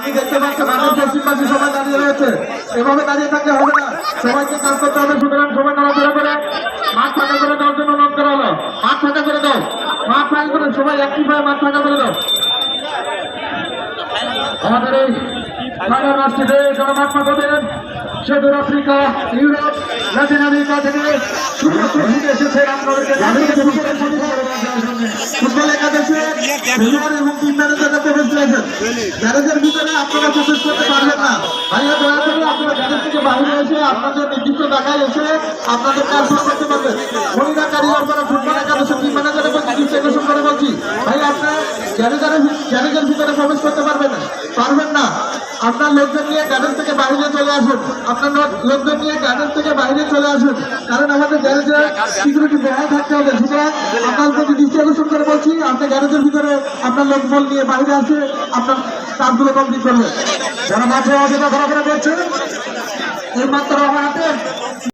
আমি দেখতে পাচ্ছি মাঠের পশ্চিম পাশে সবাই দাঁড়িয়ে রয়েছে, এভাবে দাঁড়িয়ে থাকলে হবে না, সবাইকে কাজ করতে হবে। সুতরাং সবাই নড়াচড়া করে মাঠ ফাঁকা করে দেওয়ার জন্য অনুরোধ করা হলো। মাঠ ফাঁকা করে দাও, মাঠ ফাঁকা করে সবাই একটি ভাবে মাঠ ফাঁকা করে দাও। আমাদের এই সাগর রাষ্ট্রীয় যারা মাঠ ফাঁকা দেন, সুদূর আফ্রিকা, ইউরোপ, ল্যাটিন আমেরিকা থেকে এসেছে আপনাদেরকে ফুটবল একাদশে এবং টিম ম্যানেজাররা প্রবেশ করেছেন। গ্যারেজের ভিতরে আপনারা প্রবেশ করতে পারবেন না। ভাইয়া দয়া করে আপনারা গ্যারেজ থেকে বাইরে এসে আপনাদের নির্দিষ্ট জায়গায় এসে আপনাদের কাজ করতে পারবেন। মহিলা কারিগর করা ফুটবল একাদশে টিম ম্যানেজারের প্রতি দৃষ্টি আকর্ষণ করে বলছি, ভাই আপনার গ্যারেজের ভিতরে প্রবেশ করতে পারবেন না। আপনার লোকজন নিয়ে গ্যারেজ থেকে বাইরে চলে আসুন, আপনার লোকজন নিয়ে গ্যারেজ থেকে বাইরে চলে আসুন, কারণ আমাদের গ্যারেজের সিকিউরিটি বহাল থাকতে হবে। সুতরাং আপনার প্রতি দৃষ্টি আকর্ষণ করে বলছি, আপনি গ্যারেজের ভিতরে আপনার লোকবল নিয়ে বাইরে আসে আপনার কাজগুলো কমপ্লিট করবেন। যারা মাঠে অযথা ঘোরাফেরা করছে এই মাত্র আমার হাতে